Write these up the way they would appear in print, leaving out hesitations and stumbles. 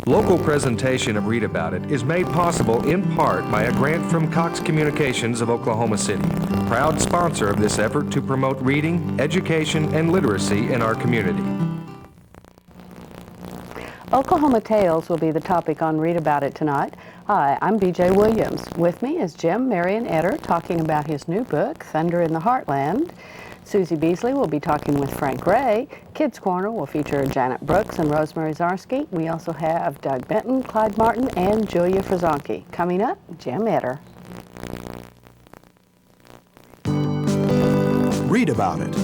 Local presentation of Read About It is made possible in part by a grant from Cox Communications of Oklahoma City, proud sponsor of this effort to promote reading, education, and literacy in our community. Oklahoma Tales will be the topic on Read About It tonight. Hi, I'm BJ Williams. With me is Jim Marion Etter talking about his new book, Thunder in the Heartland. Susie Beasley will be talking with Frank Ray. Kids Corner will feature Janet Brooks and Rosemary Zarsky. We also have Doug Benton, Clyde Martin, and Julia Frazonki. Coming up, Jim Etter. Read About It,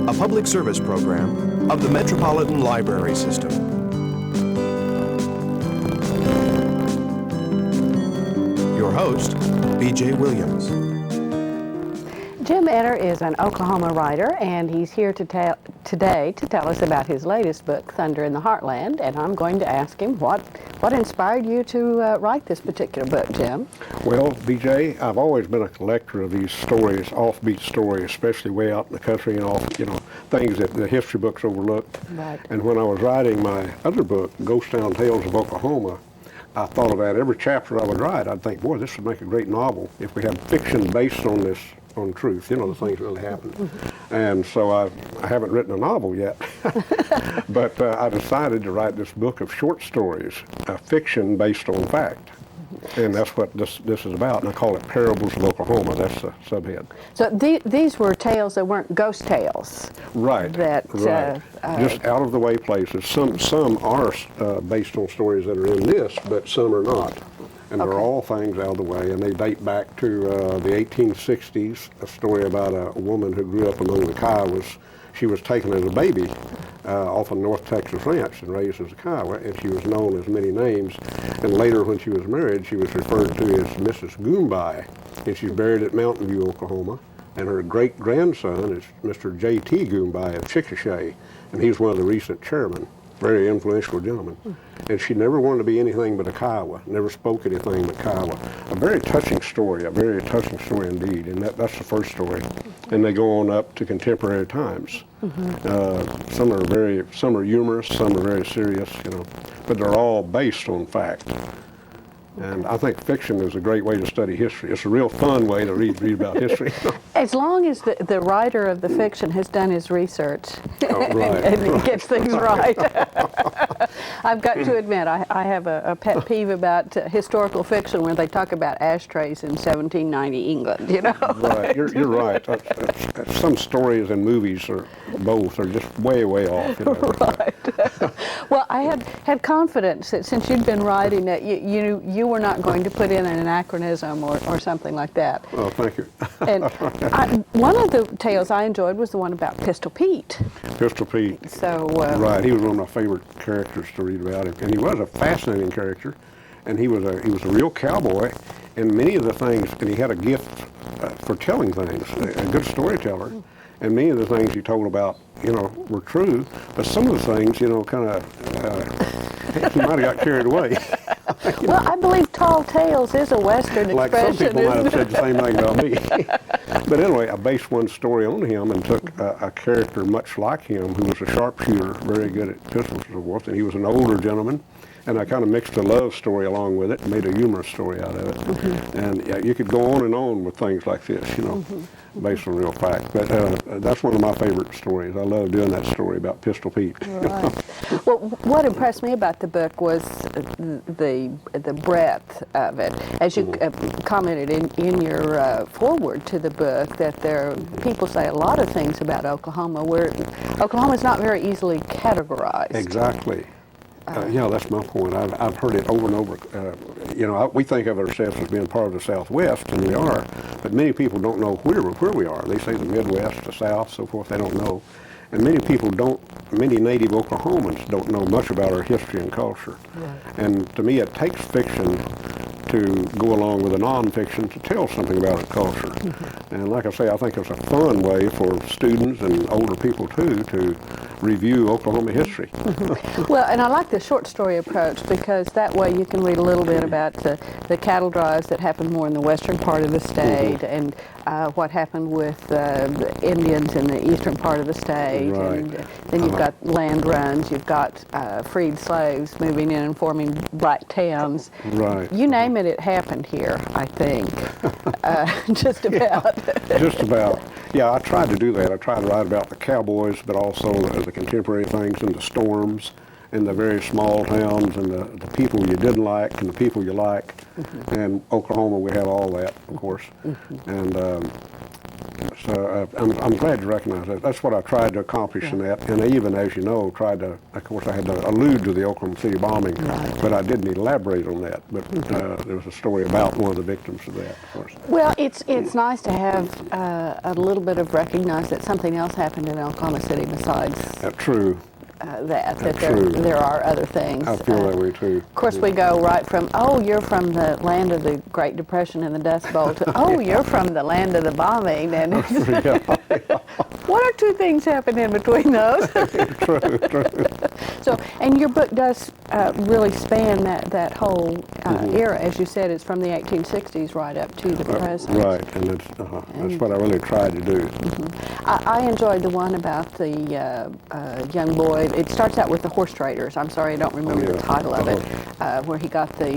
a public service program of the Metropolitan Library System. Your host, BJ Williams. Jim Etter is an Oklahoma writer, and he's here today to tell us about his latest book, Thunder in the Heartland, and I'm going to ask him what inspired you to write this particular book, Jim? Well, BJ, I've always been a collector of these stories, offbeat stories, especially way out in the country and all, things that the history books overlooked. Right. And when I was writing my other book, Ghost Town Tales of Oklahoma, I thought of that every chapter I would write. I'd think, boy, this would make a great novel if we had fiction based on this, on truth, the things really happened. Mm-hmm. And so I haven't written a novel yet, but I decided to write this book of short stories, fiction based on fact. And that's what this is about, and I call it Parables of Oklahoma. That's the subhead. So these were tales that weren't ghost tales. Right. Right. Just out of the way places. Some are based on stories that are in this, but some are not. And they're all things out of the way, and they date back to the 1860s, a story about a woman who grew up among the Kiowas. She was taken as a baby off a North Texas ranch and raised as a Kiowa, and she was known as many names. And later, when she was married, she was referred to as Mrs. Goombai, and she's buried at Mountain View, Oklahoma. And her great-grandson is Mr. J.T. Goombai of Chickasha, and he's one of the recent chairmen. Very influential gentleman. And she never wanted to be anything but a Kiowa, never spoke anything but Kiowa. A very touching story indeed, and that's the first story. And they go on up to contemporary times. Mm-hmm. Some are humorous, some are very serious, but they're all based on fact. And I think fiction is a great way to study history. It's a real fun way to read about history. As long as the writer of the fiction has done his research and gets things right. I've got to admit, I have a pet peeve about historical fiction where they talk about ashtrays in 1790 England, Right, you're right. Some stories and movies are just way off. Right. Well, I had confidence that since you'd been writing it, you were not going to put in an anachronism or something like that. Well, thank you. And one of the tales I enjoyed was the one about Pistol Pete. Pistol Pete. So right, he was one of my favorite characters to read about him, and he was a fascinating character, and he was a real cowboy, and many of the things, and he had a gift for telling things, a good storyteller, and many of the things he told about, were true, but some of the things, kind of, he might have got carried away. Well, I believe tall tales is a Western like expression. Like some people might have said the same thing about me. But anyway, I based one story on him and took a character much like him who was a sharpshooter, very good at pistols and so forth, and he was an older gentleman. And I kind of mixed a love story along with it and made a humorous story out of it. Mm-hmm. And you could go on and on with things like this, based on real facts. But that's one of my favorite stories. I love doing that story about Pistol Pete. Right. Well, what impressed me about the book was the breadth of it. As you commented in your foreword to the book, that people say a lot of things about Oklahoma where Oklahoma is not very easily categorized. Exactly. That's my point. I've heard it over and over. We think of ourselves as being part of the Southwest, and we are, but many people don't know where we are. They say the Midwest, the South, so forth. They don't know. And many native Oklahomans don't know much about our history and culture. Right. And to me, it takes fiction to go along with a nonfiction to tell something about our culture. Mm-hmm. And like I say, I think it's a fun way for students and older people too to review Oklahoma history. Well, and I like the short story approach because that way you can read a little bit about the cattle drives that happened more in the western part of the state and what happened with the Indians in the eastern part of the state. Right. And then you've got land runs, you've got freed slaves moving in and forming black towns. Right. You name it, it happened here, I think. Just about. Just about. Yeah, I tried to do that. I tried to write about the cowboys, but also the contemporary things and the storms and the very small towns and the people you didn't like and the people you like. And Oklahoma, we have all that, of course. And so I'm glad you recognize that. That's what I tried to accomplish in that. And I even, as you know, tried to, of course, I had to allude to the Oklahoma City bombing, but I didn't elaborate on that. But there was a story about one of the victims of that, of course. Well, it's nice to have a little bit of recognize that something else happened in Oklahoma City besides True. that true. there are other things. I feel that way too. Of course, we go right from, oh, you're from the land of the Great Depression and the Dust Bowl to, oh, you're from the land of the bombing. And one or two things happen in between those. True. So, and your book does really span that whole era. As you said, it's from the 1860s right up to the present. Right, and that's what I really tried to do. I enjoyed the one about the young boy. It starts out with the horse traders. I'm sorry, I don't remember the title of it, where he got the...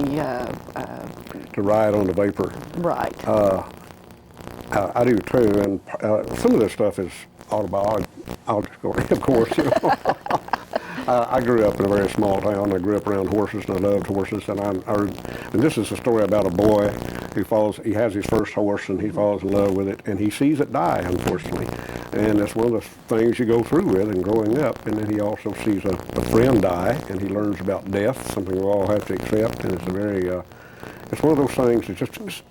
To ride on the vapor. right. I do too, and some of this stuff is autobiographical, of course. You know. I grew up in a very small town. I grew up around horses, and I loved horses. And this is a story about a boy who he has his first horse, and he falls in love with it, and he sees it die, unfortunately. And it's one of the things you go through with in growing up. And then he also sees a friend die, and he learns about death, something we all have to accept. And it's it's one of those things that just,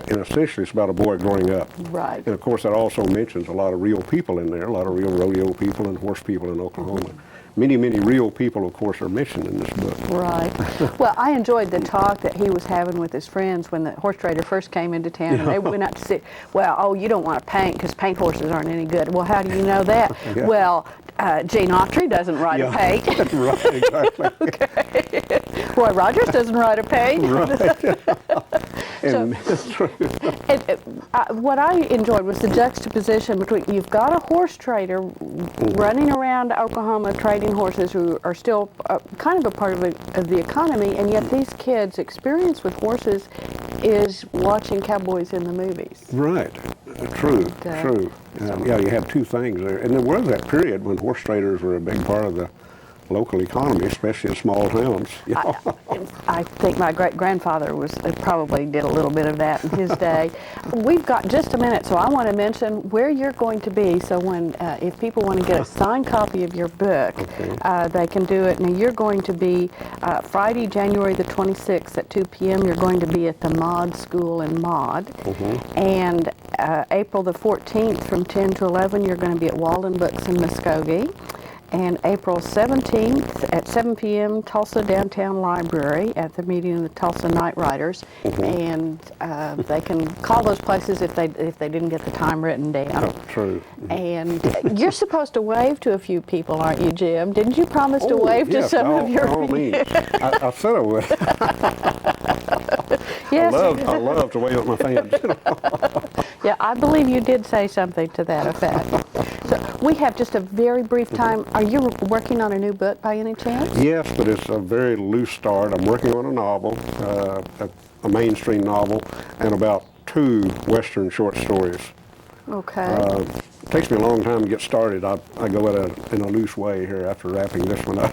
and essentially it's about a boy growing up. Right. And of course that also mentions a lot of real people in there, a lot of real rodeo people and horse people in Oklahoma. Many real people, of course, are mentioned in this book. Right. Well, I enjoyed the talk that he was having with his friends when the horse trader first came into town, and they went out to see, well, oh, you don't want to paint because paint horses aren't any good. Well, how do you know that? Yeah. Well, Gene Autry doesn't ride a paint. Right, exactly. Okay. Roy Rogers doesn't ride a paint. Right. So, that's true. what I enjoyed was the juxtaposition between you've got a horse trader running around Oklahoma trading horses who are still kind of a part of the economy, and yet these kids' experience with horses is watching cowboys in the movies. Right. True. Yeah, you have two things there. And there was that period when horse traders were a big part of the local economy, especially in small towns. You know? I think my great-grandfather probably did a little bit of that in his day. We've got just a minute, so I want to mention where you're going to be. So when if people want to get a signed copy of your book, they can do it. Now you're going to be Friday, January the 26th at 2 p.m. You're going to be at the Mod School in Mod, and April the 14th from 10 to 11 you're going to be at Walden Books in Muskogee. And April 17th at 7 p.m. Tulsa Downtown Library at the meeting of the Tulsa Night Riders, and they can call those places if they didn't get the time written down. True. And you're supposed to wave to a few people, aren't you, Jim? Didn't you promise to wave to some of your? By all means. I said I would. Yes. I love to wave at my fans. Yeah, I believe you did say something to that effect. So we have just a very brief time. Are you working on a new book by any chance? Yes, but it's a very loose start. I'm working on a novel, a mainstream novel, and about 2 Western short stories. Okay. It takes me a long time to get started. I go in a loose way here after wrapping this one up.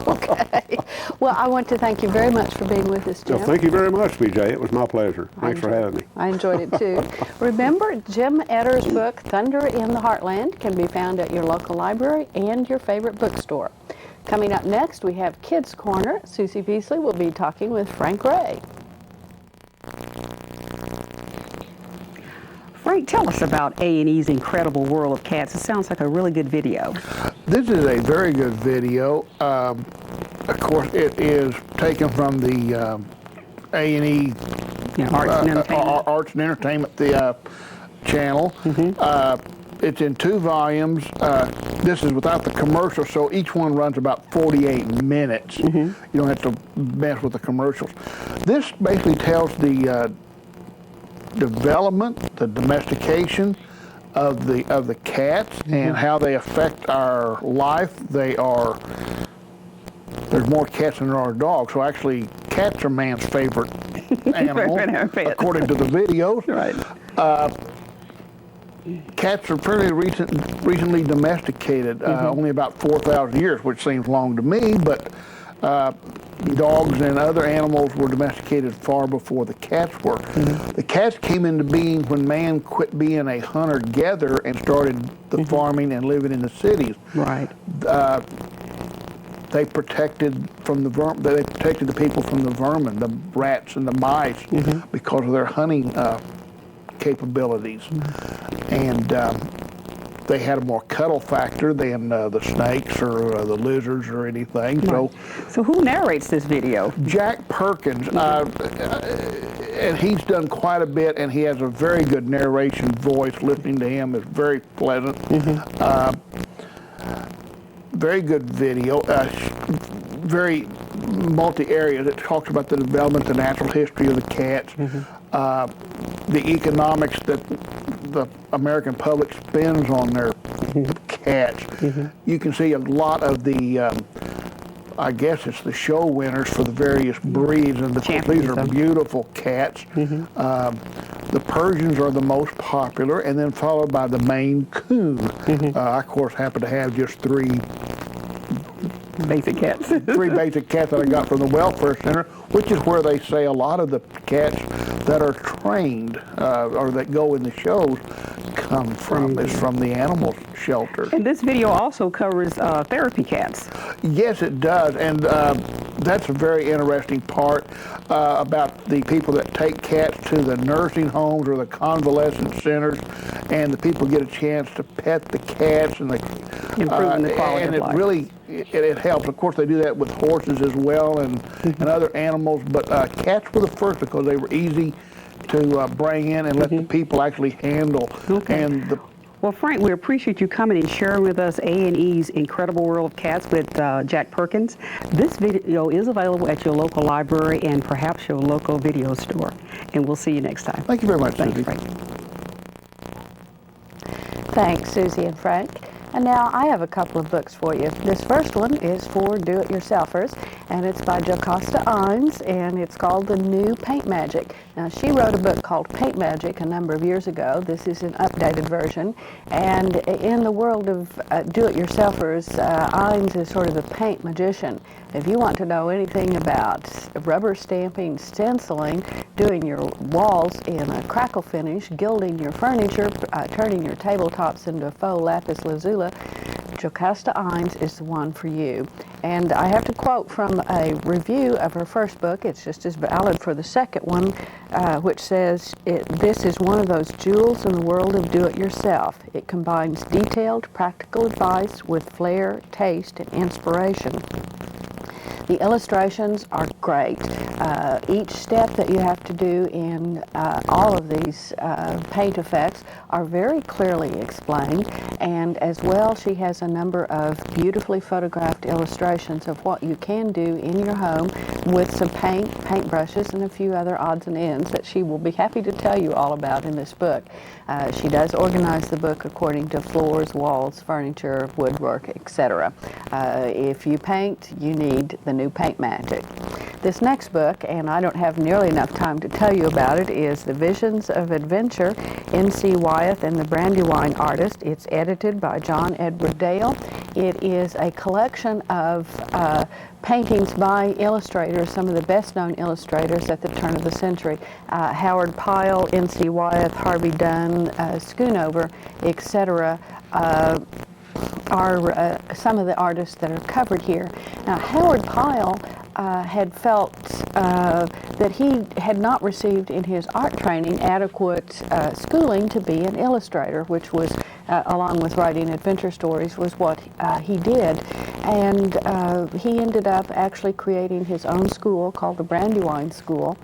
Okay. Well, I want to thank you very much for being with us, Jim. Well, thank you very much, BJ. It was my pleasure. Thanks for having me. I enjoyed it too. Remember, Jim Etter's book, Thunder in the Heartland, can be found at your local library and your favorite bookstore. Coming up next, we have Kids Corner. Susie Beasley will be talking with Frank Ray. Frank, tell us about A&E's Incredible World of Cats. It sounds like a really good video. This is a very good video. Of course, it is taken from the A&E Arts and Entertainment. Arts and Entertainment channel. It's in 2 volumes. This is without the commercials, so each one runs about 48 minutes. You don't have to mess with the commercials. This basically tells the development, the domestication of the cats and how they affect our life. There's more cats than there are dogs, so actually cats are man's favorite animal, according to the videos. Right. Cats are fairly recently domesticated, only about 4,000 years, which seems long to me, but dogs and other animals were domesticated far before the cats were. The cats came into being when man quit being a hunter-gatherer and started the farming and living in the cities. Right. They protected They protected the people from the vermin, the rats and the mice, because of their hunting capabilities, and they had a more cuddle factor than the snakes or the lizards or anything. So who narrates this video? Jack Perkins, and he's done quite a bit, and he has a very good narration voice. Listening to him is very pleasant. Very good video, very multi-areas. It talks about the development, the natural history of the cats, the economics that the American public spends on their cats. You can see a lot of the, I guess it's the show winners for the various breeds, and these are beautiful cats. The Persians are the most popular, and then followed by the Maine Coon. I, of course, happen to have just 3 basic cats. 3 basic cats that I got from the Welfare Center, which is where they say a lot of the cats that are trained or that go in the shows come from. Is from the animal shelter. And this video also covers therapy cats. Yes, it does, and that's a very interesting part about the people that take cats to the nursing homes or the convalescent centers, and the people get a chance to pet the cats, and improving the quality and of life. it really it helps. Of course, they do that with horses as well, and other animals, but cats were the first because they were easy to bring in and let the people actually handle. And well, Frank, we appreciate you coming and sharing with us A&E's Incredible World of Cats with Jack Perkins. This video is available at your local library and perhaps your local video store. And we'll see you next time. Thank you very much, Thanks, Susie. Frank. Thanks, Susie and Frank. And now I have a couple of books for you. This first one is for do-it-yourselfers, and it's by Jocasta Ines, and it's called The New Paint Magic. Now, she wrote a book called Paint Magic a number of years ago. This is an updated version, and in the world of do-it-yourselfers, Ines is sort of the paint magician. If you want to know anything about rubber stamping, stenciling, doing your walls in a crackle finish, gilding your furniture, turning your tabletops into faux lapis lazuli, Jocasta Ines is the one for you. And I have to quote from a review of her first book. It's just as valid for the second one, which says, this is one of those jewels in the world of do-it-yourself. It combines detailed, practical advice with flair, taste, and inspiration. The illustrations are great. Each step that you have to do in all of these paint effects are very clearly explained, and as well she has a number of beautifully photographed illustrations of what you can do in your home with some paint brushes, and a few other odds and ends that she will be happy to tell you all about in this book. She does organize the book according to floors, walls, furniture, woodwork, etc. If you paint, you need the New Paint Magic. This next book, and I don't have nearly enough time to tell you about it, is The Visions of Adventure, N.C. Wyeth and the Brandywine Artist. It's edited by John Edward Dale. It is a collection of paintings by illustrators, some of the best-known illustrators at the turn of the century. Howard Pyle, N.C. Wyeth, Harvey Dunn, Schoonover, etc. Are some of the artists that are covered here. Now, Howard Pyle had felt that he had not received in his art training adequate schooling to be an illustrator, which was along with writing adventure stories, was what he did. And he ended up actually creating his own school called the Brandywine School,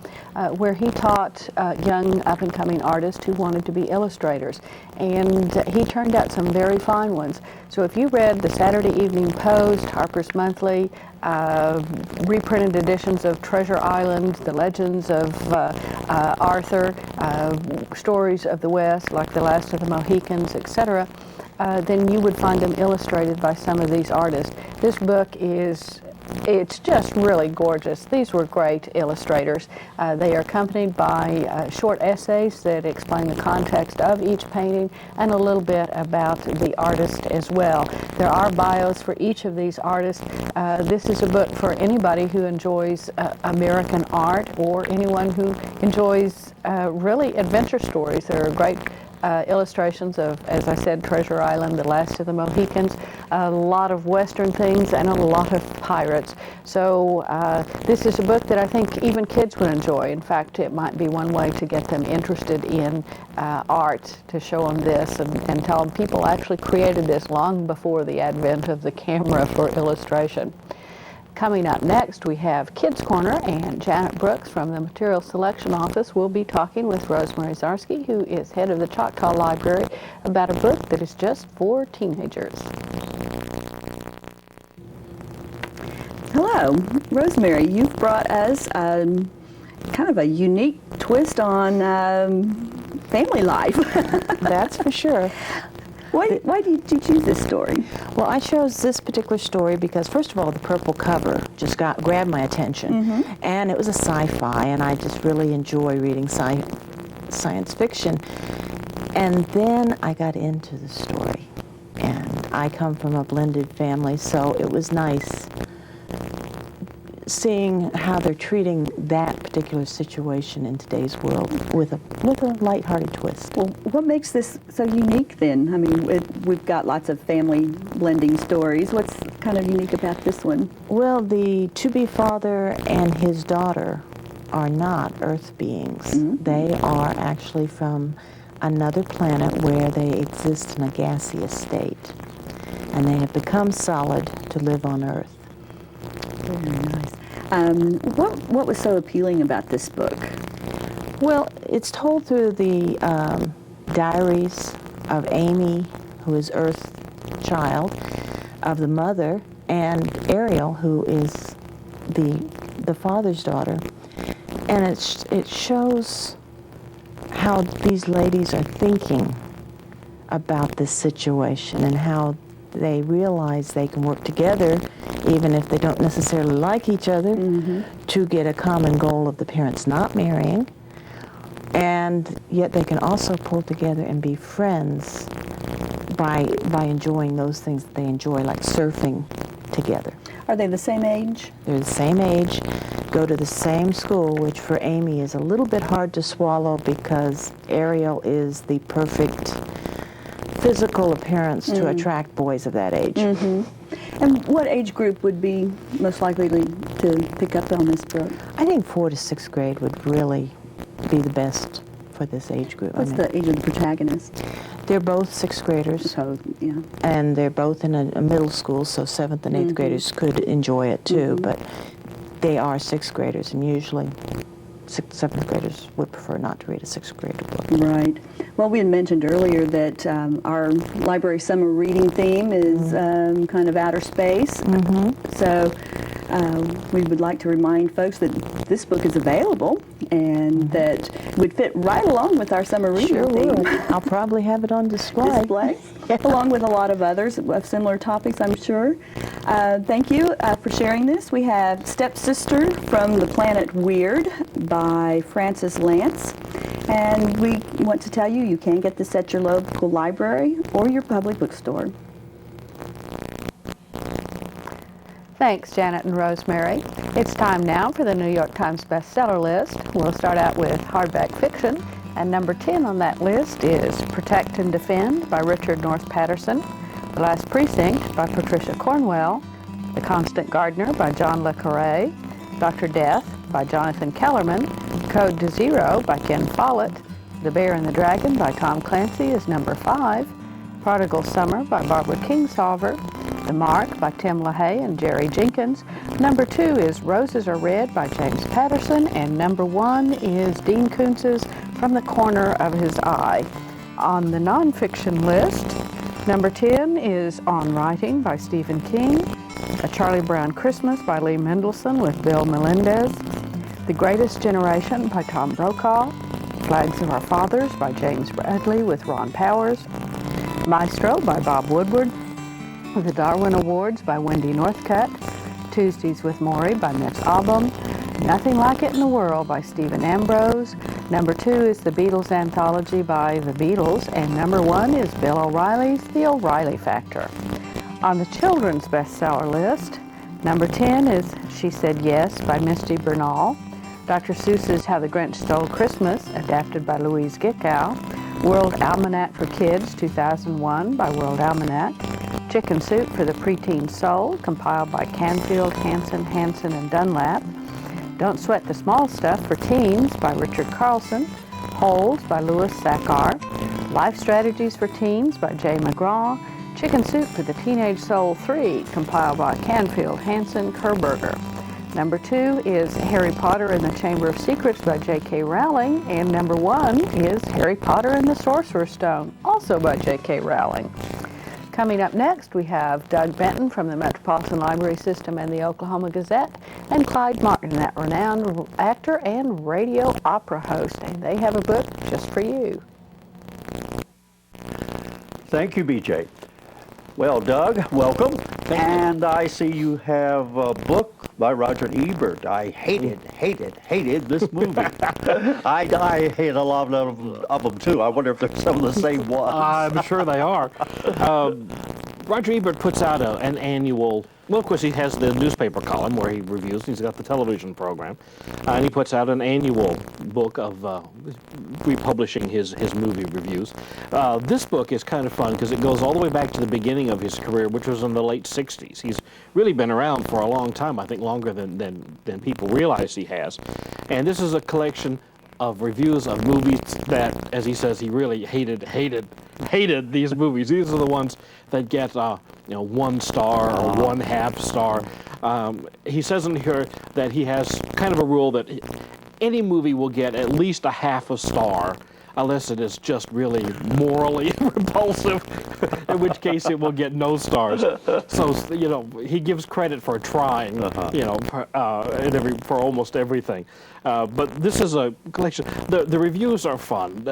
where he taught young up-and-coming artists who wanted to be illustrators. And he turned out some very fine ones. So if you read the Saturday Evening Post, Harper's Monthly, reprinted editions of Treasure Island, the legends of Arthur, stories of the West like The Last of the Mohicans, etc., then you would find them illustrated by some of these artists. This book it's just really gorgeous. These were great illustrators. They are accompanied by short essays that explain the context of each painting and a little bit about the artist as well. There are bios for each of these artists. This is a book for anybody who enjoys American art or anyone who enjoys really adventure stories. There are great illustrations of, as I said, Treasure Island, The Last of the Mohicans, a lot of Western things, and a lot of pirates. So this is a book that I think even kids would enjoy. In fact, it might be one way to get them interested in art, to show them this and tell them people actually created this long before the advent of the camera for illustration. Coming up next, we have Kids Corner, and Janet Brooks from the Material Selection Office will be talking with Rosemary Zarsky, who is head of the Choctaw Library, about a book that is just for teenagers. Hello, Rosemary. You've brought us kind of a unique twist on family life. That's for sure. Why did you choose this story? Well, I chose this particular story because, first of all, the purple cover just grabbed my attention. And it was a sci-fi, and I just really enjoy reading science fiction. And then I got into the story. And I come from a blended family, so it was nice seeing how they're treating that particular situation in today's world with a lighthearted twist. Well, what makes this so unique then? I mean, we've got lots of family blending stories. What's kind of unique about this one? Well, the to-be father and his daughter are not Earth beings. They are actually from another planet where they exist in a gaseous state. And they have become solid to live on Earth. Very nice. What was so appealing about this book? Well, it's told through the diaries of Amy, who is Earth's child, of the mother, and Ariel, who is the father's daughter. And it shows how these ladies are thinking about this situation and how they realize they can work together, even if they don't necessarily like each other, to get a common goal of the parents not marrying. And yet they can also pull together and be friends by enjoying those things that they enjoy, like surfing together. Are they the same age? They're the same age, go to the same school, which for Amy is a little bit hard to swallow because Ariel is the perfect physical appearance to attract boys of that age. And what age group would be most likely to pick up on this book? I think 4th to 6th grade would really be the best for this age group. What's the age of the protagonist? They're both 6th graders. So, yeah. And they're both in a middle school, so 7th and 8th graders could enjoy it too, but they are 6th graders, and usually 7th graders would prefer not to read a 6th grader book. Right. Well, we had mentioned earlier that our library summer reading theme is kind of outer space. So we would like to remind folks that this book is available and that would fit right along with our summer reading theme. I'll probably have it on display. Along with a lot of others of similar topics, I'm sure. Thank you for sharing this. We have Stepsister from the Planet Weird by Frances Lance. And we want to tell you, you can get this at your local library or your public bookstore. Thanks, Janet and Rosemary. It's time now for the New York Times bestseller list. We'll start out with hardback fiction, and number 10 on that list is Protect and Defend by Richard North Patterson, The Last Precinct by Patricia Cornwell, The Constant Gardener by John le Carré, Dr. Death by Jonathan Kellerman, Code to Zero by Ken Follett, The Bear and the Dragon by Tom Clancy is number 5, Prodigal Summer by Barbara Kingsolver. The Mark by Tim LaHaye and Jerry Jenkins. Number 2 is Roses Are Red by James Patterson. And number 1 is Dean Koontz's From the Corner of His Eye. On the nonfiction list, number 10 is On Writing by Stephen King. A Charlie Brown Christmas by Lee Mendelson with Bill Melendez. The Greatest Generation by Tom Brokaw. Flags of Our Fathers by James Bradley with Ron Powers. Maestro by Bob Woodward. The Darwin Awards by Wendy Northcutt. Tuesdays with Maury by Mitch Albom. Nothing Like It in the World by Stephen Ambrose. Number 2 is the Beatles Anthology by The Beatles. And number 1 is Bill O'Reilly's The O'Reilly Factor. On the children's bestseller list, number 10 is She Said Yes by Misty Bernal. Dr. Seuss's How the Grinch Stole Christmas, adapted by Louise Gitkow. World Almanac for Kids 2001 by World Almanac. Chicken Soup for the Preteen Soul, compiled by Canfield, Hansen, and Dunlap. Don't Sweat the Small Stuff for Teens by Richard Carlson. Holes by Louis Sachar. Life Strategies for Teens by Jay McGraw. Chicken Soup for the Teenage Soul 3, compiled by Canfield, Hansen, Kerberger. Number 2 is Harry Potter and the Chamber of Secrets by J.K. Rowling. And number 1 is Harry Potter and the Sorcerer's Stone, also by J.K. Rowling. Coming up next, we have Doug Benton from the Metropolitan Library System and the Oklahoma Gazette, and Clyde Martin, that renowned actor and radio opera host, and they have a book just for you. Thank you, BJ. Well, Doug, welcome. And I see you have a book by Roger Ebert. I hated this movie. I hate a lot of them, too. I wonder if they're some of the same ones. I'm sure they are. Roger Ebert puts out an annual, well, of course, he has the newspaper column where he reviews. He's got the television program. And he puts out an annual book of republishing his movie reviews. This book is kind of fun because it goes all the way back to the beginning of his career, which was in the late 60s. He's really been around for a long time, I think longer than people realize he has. And this is a collection of reviews of movies that, as he says, he really hated these movies. These are the ones that get 1 star or 1/2 star. He says in here that he has kind of a rule that any movie will get at least a 1/2 star unless it is just really morally repulsive, in which case it will get no stars. So, he gives credit for trying, for almost everything. But this is a collection. The reviews are fun.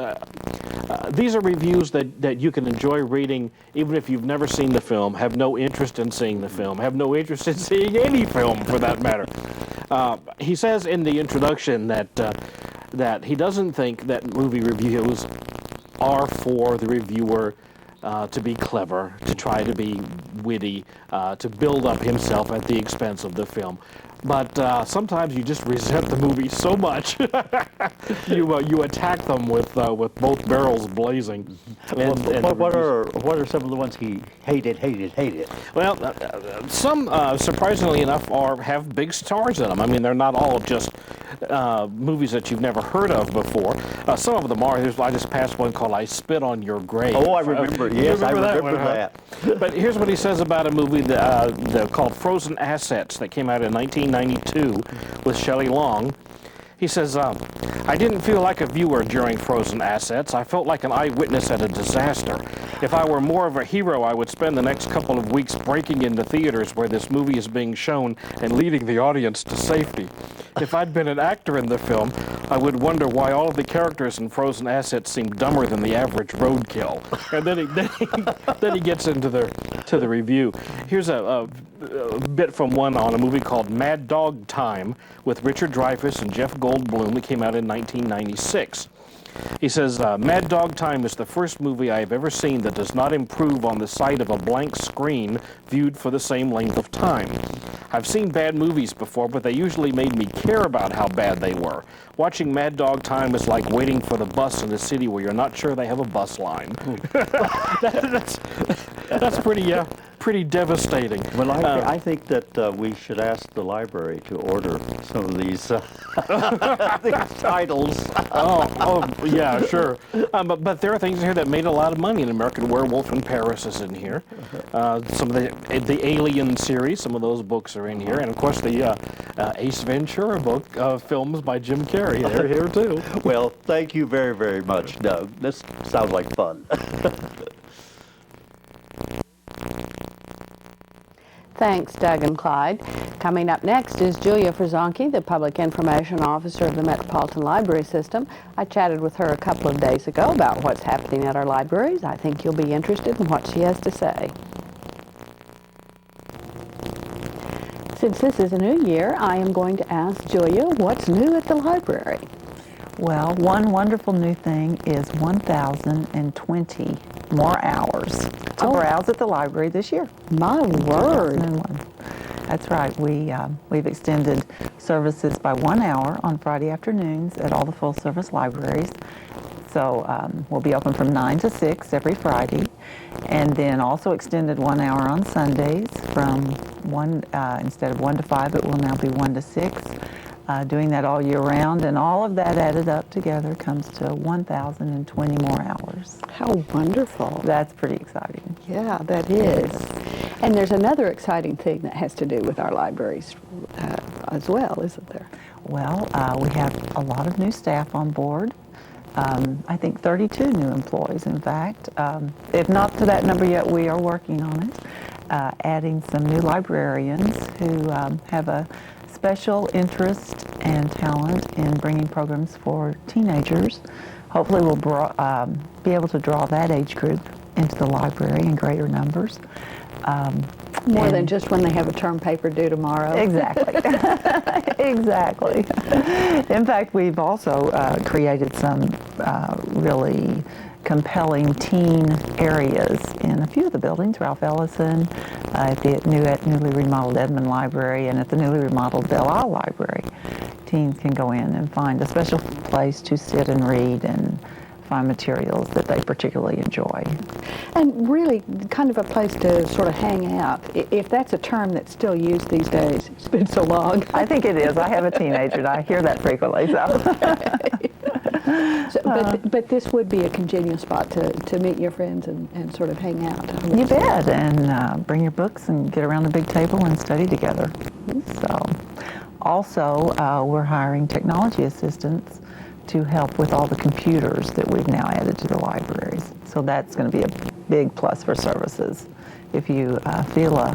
These are reviews that you can enjoy reading even if you've never seen the film, have no interest in seeing the film, have no interest in seeing any film for that matter. He says in the introduction that he doesn't think that movie reviews are for the reviewer to be clever, to try to be witty, to build up himself at the expense of the film. But sometimes you just resent the movie so much, you attack them with both barrels blazing. What are some of the ones he hated? Well, some surprisingly enough have big stars in them. I mean, they're not all just movies that you've never heard of before. Some of them are. I just passed one called "I Spit on Your Grave." Oh, I remember. Yes, I remember that. But here's what he says about a movie called Frozen Assets that came out in 1992 with Shelley Long. He says, I didn't feel like a viewer during Frozen Assets. I felt like an eyewitness at a disaster. If I were more of a hero, I would spend the next couple of weeks breaking into theaters where this movie is being shown and leading the audience to safety. If I'd been an actor in the film, I would wonder why all of the characters in Frozen Assets seem dumber than the average roadkill. And then he gets into the review. Here's a bit from one on a movie called Mad Dog Time with Richard Dreyfuss and Jeff Goldblum that came out in 1996. He says, Mad Dog Time is the first movie I have ever seen that does not improve on the sight of a blank screen viewed for the same length of time. I've seen bad movies before, but they usually made me care about how bad they were. Watching Mad Dog Time is like waiting for the bus in a city where you're not sure they have a bus line. That's pretty pretty devastating. Well, I think that we should ask the library to order some of these, these titles. Yeah, sure. But there are things here that made a lot of money. An American Werewolf in Paris is in here. Some of the Alien series, some of those books are in here. And, of course, the Ace Ventura book, films by Jim Carrey, they're here, too. Well, thank you very, very much, Doug. This sounds like fun. Thanks, Doug and Clyde. Coming up next is Julia Frazonki, the Public Information Officer of the Metropolitan Library System. I chatted with her a couple of days ago about what's happening at our libraries. I think you'll be interested in what she has to say. Since this is a new year, I am going to ask Julia what's new at the library. Well, one wonderful new thing is 1,020 more hours to browse at the library this year. My word. 2001. That's right. We've extended services by 1 hour on Friday afternoons at all the full-service libraries. So we'll be open from 9 to 6 every Friday, and then also extended 1 hour on Sundays from instead of 1 to 5, it will now be 1 to 6. Doing that all year round, and all of that added up together comes to 1,020 more hours. How wonderful. That's pretty exciting. Yeah, that is. And there's another exciting thing that has to do with our libraries as well, isn't there? Well, we have a lot of new staff on board. I think 32 new employees, in fact. If not to that number yet, we are working on it. Adding some new librarians who have a special interest and talent in bringing programs for teenagers. Hopefully we'll be able to draw that age group into the library in greater numbers. More than just when they have a term paper due tomorrow. Exactly. Exactly. In fact, we've also created some really compelling teen areas in a few of the buildings, Ralph Ellison, at the newly remodeled Edmond Library, and at the newly remodeled Belle Isle Library. Teens can go in and find a special place to sit and read and find materials that they particularly enjoy. And really kind of a place to sort of hang out, if that's a term that's still used these days. It's been so long. I think it is. I have a teenager and I hear that frequently. But this would be a congenial spot to meet your friends and sort of hang out. You bet, and bring your books and get around the big table and study together. So, also, we're hiring technology assistants to help with all the computers that we've now added to the libraries. So that's going to be a big plus for services. If you feel a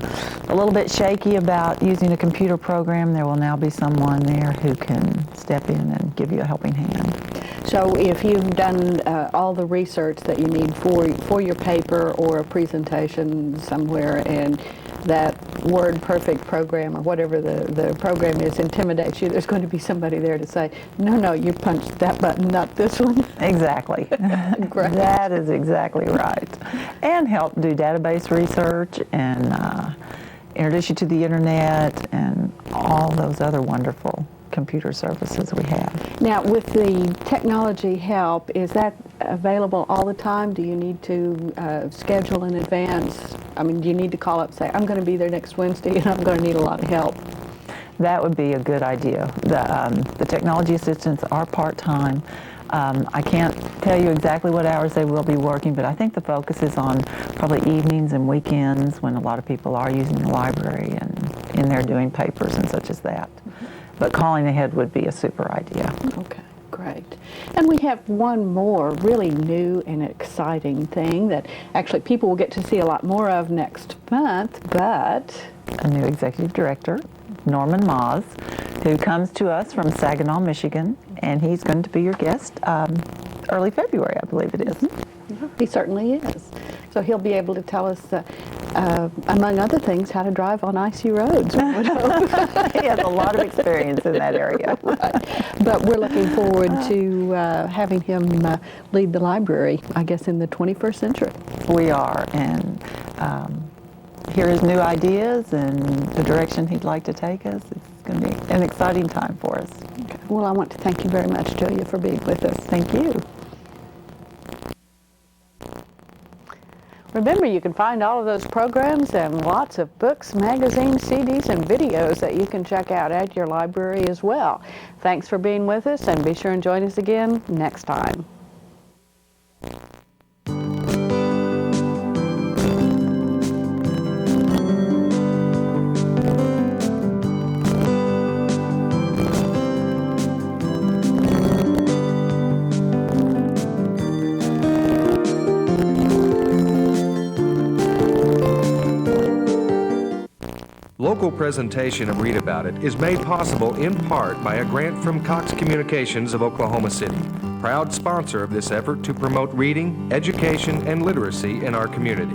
little bit shaky about using a computer program, there will now be someone there who can step in and give you a helping hand. So if you've done all the research that you need for your paper or a presentation somewhere, and that WordPerfect program or whatever the program is intimidates you, there's going to be somebody there to say, no, you punched that button, not this one. Exactly. Great. That is exactly right. And help do database research and introduce you to the internet and all those other wonderful computer services we have. Now, with the technology help, is that available all the time? Do you need to schedule in advance? I mean, do you need to call up and say, I'm going to be there next Wednesday and I'm going to need a lot of help? That would be a good idea. The technology assistants are part-time. I can't tell you exactly what hours they will be working, but I think the focus is on probably evenings and weekends when a lot of people are using the library and in there doing papers and such as that. But calling ahead would be a super idea. Okay, great. And we have one more really new and exciting thing that actually people will get to see a lot more of next month, but... A new executive director, Norman Moz, who comes to us from Saginaw, Michigan, and he's going to be your guest early February, I believe it is. Mm-hmm. He certainly is. So he'll be able to tell us, among other things, how to drive on icy roads. He has a lot of experience in that area. Right. But we're looking forward to having him lead the library, I guess, in the 21st century. We are, and hear his new ideas and the direction he'd like to take us. It's going to be an exciting time for us. Okay. Well, I want to thank you very much, Julia, for being with us. Thank you. Remember, you can find all of those programs and lots of books, magazines, CDs, and videos that you can check out at your library as well. Thanks for being with us, and be sure and join us again next time. Local presentation of Read About It is made possible in part by a grant from Cox Communications of Oklahoma City, proud sponsor of this effort to promote reading, education, and literacy in our community.